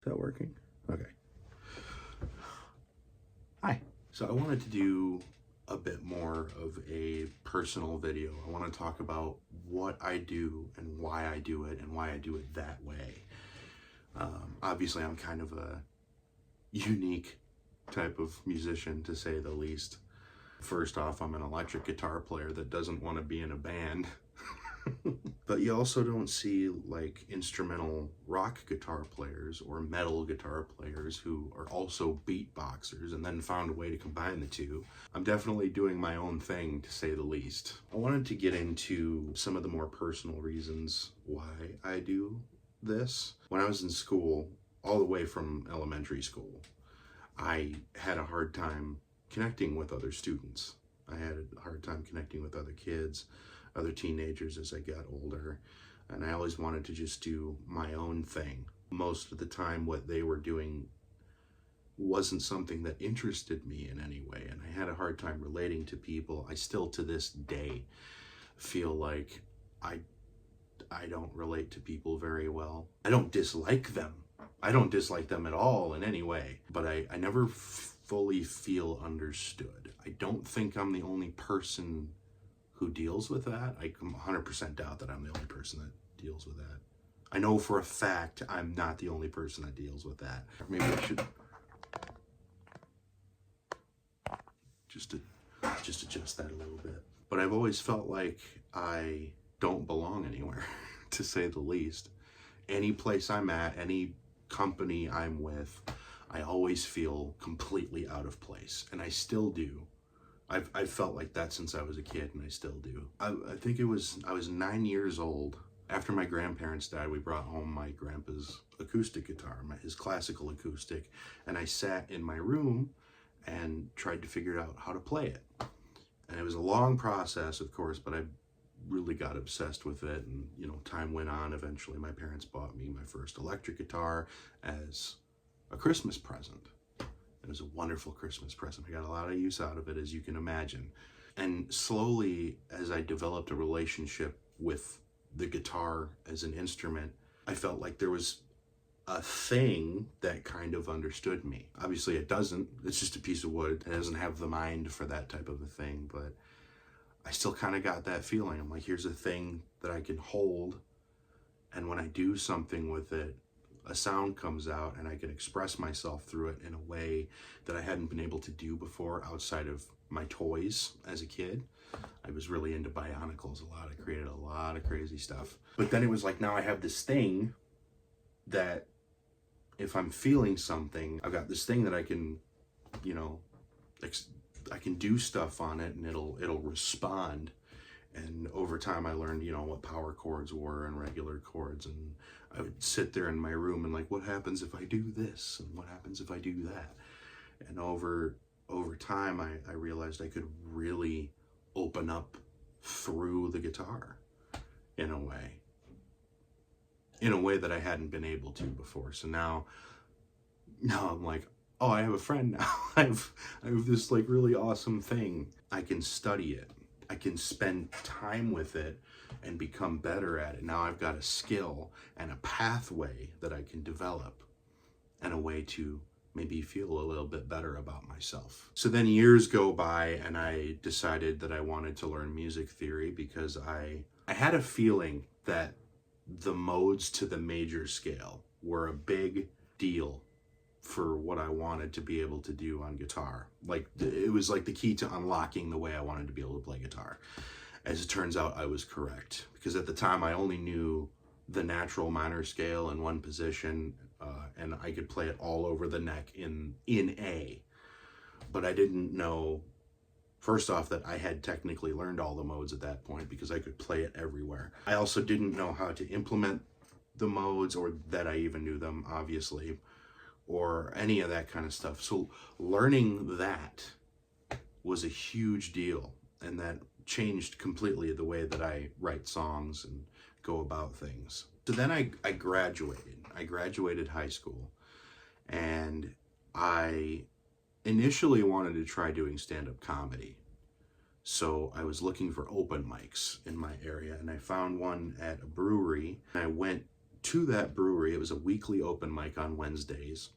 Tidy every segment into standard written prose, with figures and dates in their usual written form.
Is that working? Okay. Hi. So I wanted to do a bit more of a personal video. I want to talk about what I do and why I do it and why I do it that way. Obviously, I'm kind of a unique type of musician, to say the least. First off, I'm an electric guitar player that doesn't want to be in a band. But you also don't see like instrumental rock guitar players or metal guitar players who are also beatboxers and then found a way to combine the two. I'm definitely doing my own thing, to say the least. I wanted to get into some of the more personal reasons why I do this. When I was in school, all the way from elementary school, I had a hard time connecting with other students. I had a hard time connecting with other kids, other teenagers as I got older, and I always wanted to just do my own thing. Most of the time what they were doing wasn't something that interested me in any way, and I had a hard time relating to people. I still to this day feel like I don't relate to people very well. I don't dislike them. I don't dislike them at all in any way, but I never fully feel understood. I don't think I'm the only person who deals with that. I 100% doubt that I'm the only person that deals with that. I know for a fact I'm not the only person that deals with that. Maybe I should just adjust that a little bit. But I've always felt like I don't belong anywhere, to say the least. Any place I'm at, any company I'm with, I always feel completely out of place, and I still do. I've felt like that since I was a kid, and I still do. I think I was 9 years old. After my grandparents died, we brought home my grandpa's acoustic guitar, his classical acoustic, and I sat in my room and tried to figure out how to play it. And it was a long process, of course, but I really got obsessed with it, and time went on. Eventually my parents bought me my first electric guitar as a Christmas present. It was a wonderful Christmas present. I got a lot of use out of it, as you can imagine. And slowly, as I developed a relationship with the guitar as an instrument, I felt like there was a thing that kind of understood me. Obviously it doesn't. It's just a piece of wood. It doesn't have the mind for that type of a thing, but I still kind of got that feeling. I'm like, here's a thing that I can hold, and when I do something with it, a sound comes out and I can express myself through it in a way that I hadn't been able to do before outside of my toys as a kid. I was really into bionicles a lot. I created a lot of crazy stuff. But then it was like, now I have this thing that if I'm feeling something, I've got this thing that I can, I can do stuff on it and it'll respond. And over time I learned, what power chords were and regular chords, and I would sit there in my room and like, what happens if I do this? And what happens if I do that? And over time, I realized I could really open up through the guitar in a way that I hadn't been able to before. So now I'm like, oh, I have a friend now. I have this like really awesome thing. I can study it. I can spend time with it and become better at it. Now I've got a skill and a pathway that I can develop, and a way to maybe feel a little bit better about myself. So then years go by and I decided that I wanted to learn music theory, because I had a feeling that the modes to the major scale were a big deal for what I wanted to be able to do on guitar. Like, it was like the key to unlocking the way I wanted to be able to play guitar. As it turns out, I was correct, because at the time I only knew the natural minor scale in one position, and I could play it all over the neck in A. But I didn't know, first off, that I had technically learned all the modes at that point, because I could play it everywhere. I also didn't know how to implement the modes, or that I even knew them, obviously, or any of that kind of stuff. So learning that was a huge deal, and that changed completely the way that I write songs and go about things. So then I graduated. I graduated high school, and I initially wanted to try doing stand-up comedy. So I was looking for open mics in my area, and I found one at a brewery. I went to that brewery. It was a weekly open mic on Wednesdays.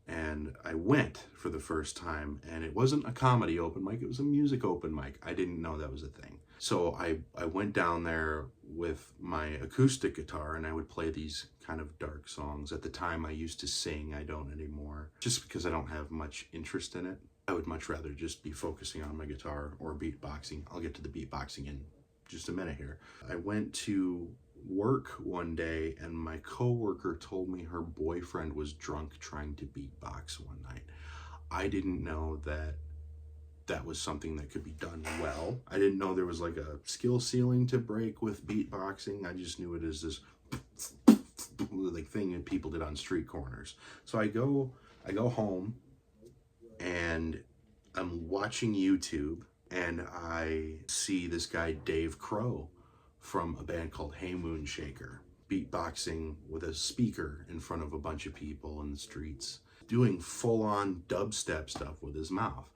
And I went for the first time, and it wasn't a comedy open mic, it was a music open mic. I didn't know that was a thing. So I went down there with my acoustic guitar, and I would play these kind of dark songs. At the time I used to sing, I don't anymore, just because I don't have much interest in it. I would much rather just be focusing on my guitar or beatboxing. I'll get to the beatboxing in just a minute here. I went to work one day, and my coworker told me her boyfriend was drunk trying to beatbox one night. I didn't know that was something that could be done well. I didn't know there was like a skill ceiling to break with beatboxing. I just knew it as this like thing that people did on street corners. So I go home, and I'm watching YouTube, and I see this guy Dave Crow from a band called Hey Moon Shaker beatboxing with a speaker in front of a bunch of people in the streets, doing full-on dubstep stuff with his mouth.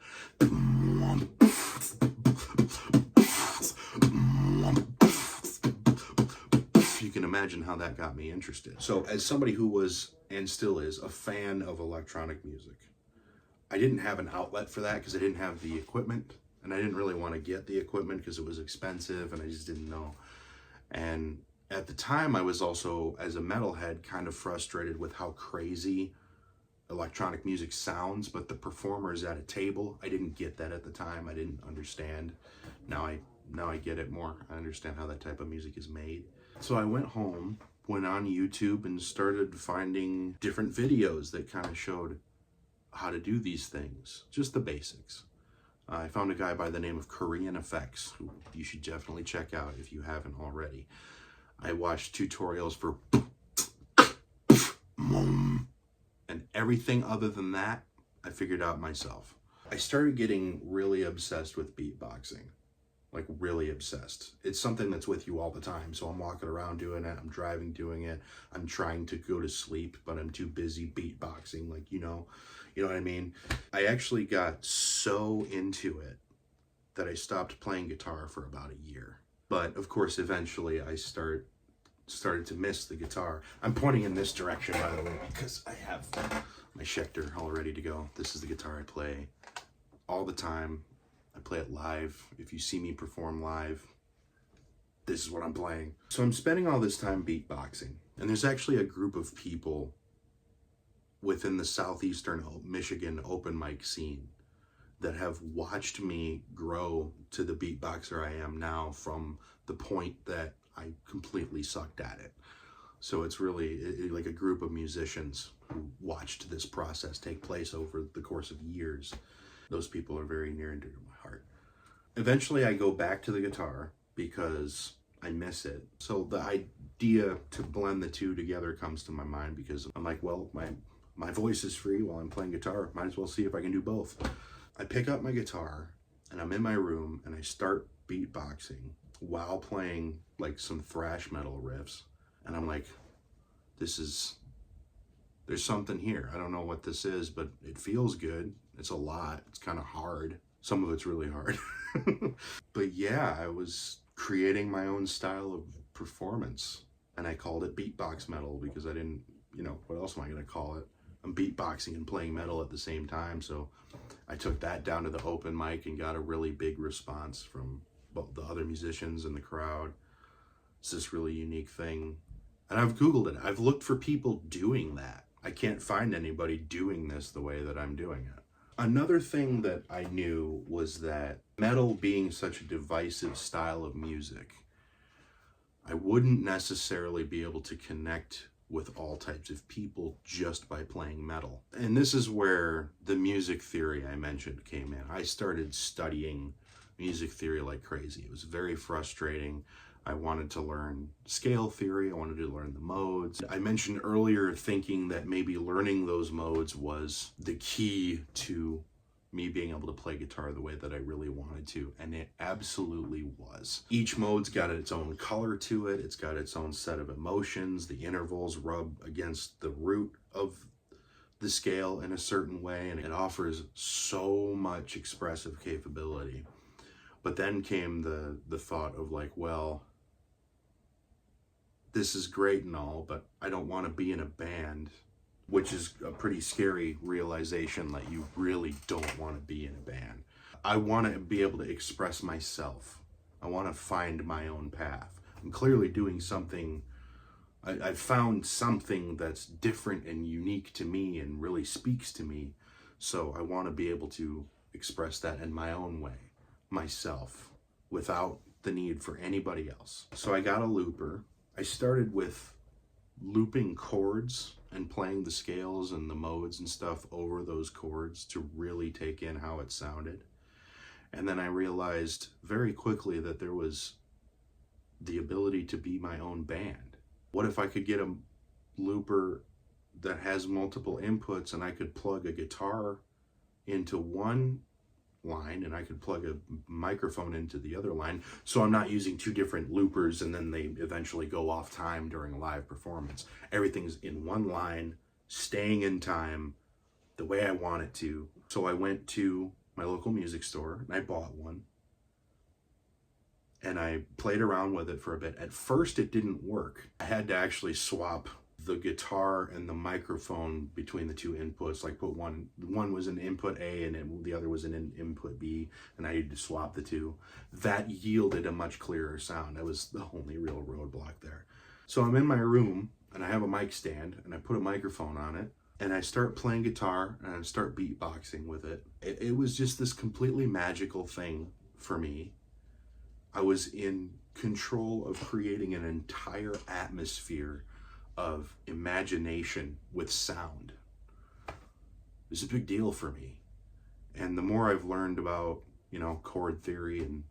You can imagine how that got me interested. So as somebody who was, and still is, a fan of electronic music, I didn't have an outlet for that because I didn't have the equipment, and I didn't really want to get the equipment because it was expensive, and I just didn't know. And at the time, I was also, as a metalhead, kind of frustrated with how crazy electronic music sounds, but the performers at a table, I didn't get that at the time. I didn't understand. Now I get it more. I understand how that type of music is made. So I went home, went on YouTube, and started finding different videos that kind of showed how to do these things, just the basics. I found a guy by the name of Korean Effects, who you should definitely check out if you haven't already. I watched tutorials for and everything other than that, I figured out myself. I started getting really obsessed with beatboxing, like really obsessed. It's something that's with you all the time. So I'm walking around doing it, I'm driving doing it, I'm trying to go to sleep, but I'm too busy beatboxing, like, you know what I mean? I actually got so into it that I stopped playing guitar for about a year. But of course, eventually I started to miss the guitar. I'm pointing in this direction, by the way, because I have my Schecter all ready to go. This is the guitar I play all the time. I play it live. If you see me perform live, this is what I'm playing. So I'm spending all this time beatboxing. And there's actually a group of people within the southeastern Michigan open mic scene that have watched me grow to the beatboxer I am now, from the point that I completely sucked at it. So it's really like a group of musicians who watched this process take place over the course of years. Those people are very near and dear to my heart. Eventually I go back to the guitar because I miss it. So the idea to blend the two together comes to my mind, because I'm like, well, my voice is free while I'm playing guitar. Might as well see if I can do both. I pick up my guitar, and I'm in my room, and I start beatboxing while playing like some thrash metal riffs. And I'm like, there's something here. I don't know what this is, but it feels good. It's a lot. It's kind of hard. Some of it's really hard. But yeah, I was creating my own style of performance, and I called it beatbox metal because I didn't, what else am I going to call it? I'm beatboxing and playing metal at the same time. So I took that down to the open mic and got a really big response from both the other musicians in the crowd. It's this really unique thing. And I've Googled it. I've looked for people doing that. I can't find anybody doing this the way that I'm doing it. Another thing that I knew was that metal being such a divisive style of music, I wouldn't necessarily be able to connect with all types of people just by playing metal. And this is where the music theory I mentioned came in. I started studying music theory like crazy. It was very frustrating. I wanted to learn scale theory. I wanted to learn the modes. I mentioned earlier thinking that maybe learning those modes was the key to me being able to play guitar the way that I really wanted to, and it absolutely was. Each mode's got its own color to it. It's got its own set of emotions. The intervals rub against the root of the scale in a certain way, and it offers so much expressive capability. But then came the thought of like, well, this is great and all, but I don't want to be in a band, which is a pretty scary realization that you really don't want to be in a band. I want to be able to express myself. I want to find my own path. I'm clearly doing something, I've found something that's different and unique to me and really speaks to me. So I want to be able to express that in my own way, myself, without the need for anybody else. So I got a looper. I started with looping chords and playing the scales and the modes and stuff over those chords to really take in how it sounded. And then I realized very quickly that there was the ability to be my own band. What if I could get a looper that has multiple inputs and I could plug a guitar into one line and I could plug a microphone into the other line, so I'm not using two different loopers and then they eventually go off time during a live performance. Everything's in one line, staying in time the way I want it to. So I went to my local music store and I bought one and I played around with it for a bit. At first it didn't work. I had to actually swap the guitar and the microphone between the two inputs, like put one was an input A and the other was an input B, and I needed to swap the two. That yielded a much clearer sound. That was the only real roadblock there. So I'm in my room and I have a mic stand and I put a microphone on it and I start playing guitar and I start beatboxing with it. It was just this completely magical thing for me. I was in control of creating an entire atmosphere of imagination with sound. It was a big deal for me. And the more I've learned about, chord theory and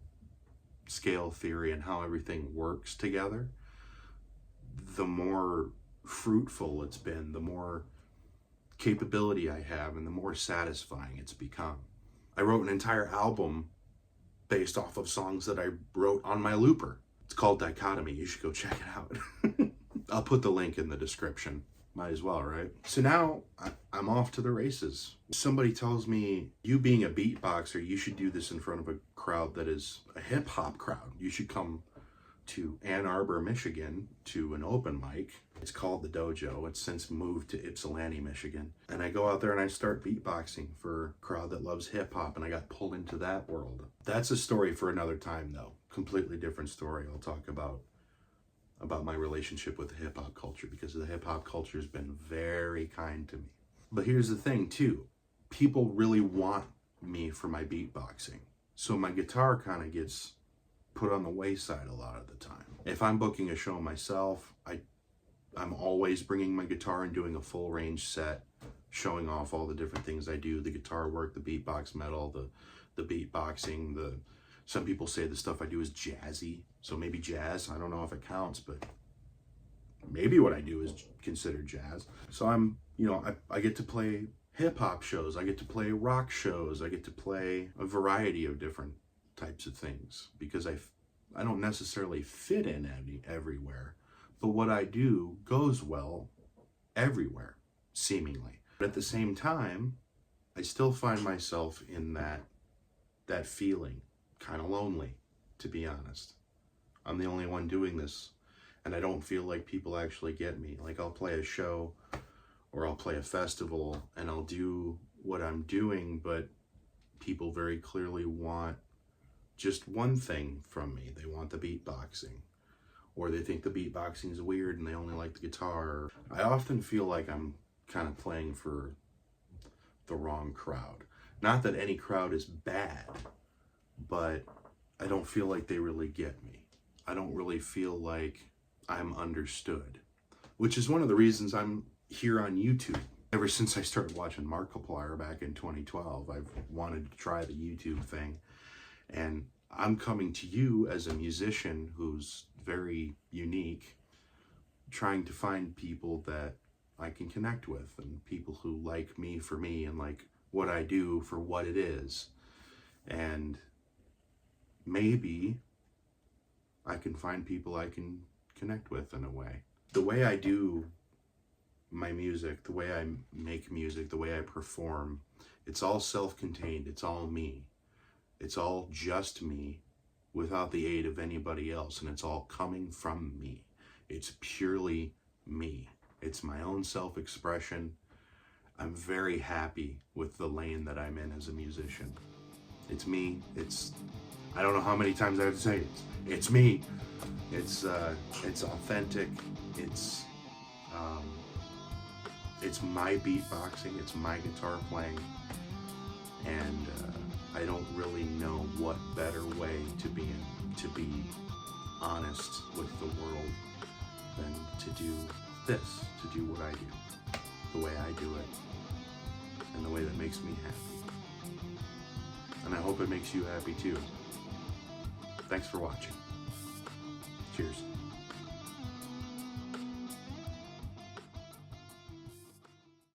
scale theory and how everything works together, the more fruitful it's been, the more capability I have, and the more satisfying it's become. I wrote an entire album based off of songs that I wrote on my looper. It's called Dichotomy. You should go check it out. I'll put the link in the description. Might as well, right? So now I'm off to the races. Somebody tells me, you being a beatboxer, you should do this in front of a crowd that is a hip hop crowd. You should come to Ann Arbor, Michigan to an open mic. It's called The Dojo. It's since moved to Ypsilanti, Michigan. And I go out there and I start beatboxing for a crowd that loves hip hop, and I got pulled into that world. That's a story for another time though. Completely different story. I'll talk about my relationship with the hip hop culture, because the hip hop culture has been very kind to me. But here's the thing too. People really want me for my beatboxing. So my guitar kind of gets put on the wayside a lot of the time. If I'm booking a show myself, I'm always bringing my guitar and doing a full range set, showing off all the different things I do, the guitar work, the beatbox metal, the beatboxing, some people say the stuff I do is jazzy, so maybe jazz, I don't know if it counts, but maybe what I do is considered jazz. So I get to play hip hop shows, I get to play rock shows, I get to play a variety of different types of things, because I don't necessarily fit in everywhere, but what I do goes well everywhere, seemingly. But at the same time, I still find myself in that feeling, kind of lonely, to be honest. I'm the only one doing this, and I don't feel like people actually get me. Like, I'll play a show or I'll play a festival and I'll do what I'm doing, but people very clearly want just one thing from me. They want the beatboxing, or they think the beatboxing is weird and they only like the guitar. I often feel like I'm kind of playing for the wrong crowd. Not that any crowd is bad, but I don't feel like they really get me. I don't really feel like I'm understood, which is one of the reasons I'm here on YouTube. Ever since I started watching Markiplier back in 2012, I've wanted to try the YouTube thing. And I'm coming to you as a musician who's very unique, trying to find people that I can connect with, and people who like me for me and like what I do for what it is. And maybe I can find people I can connect with in a way. The way I do my music, the way I make music, the way I perform, it's all self-contained. It's all me. It's all just me without the aid of anybody else, and it's all coming from me. It's purely me. It's my own self-expression. I'm very happy with the lane that I'm in as a musician. It's me. I don't know how many times I have to say it. It's me. It's authentic. It's my beatboxing. It's my guitar playing. And I don't really know what better way to be honest with the world than to do this, to do what I do, the way I do it, and the way that makes me happy. And I hope it makes you happy too. Thanks for watching. Cheers.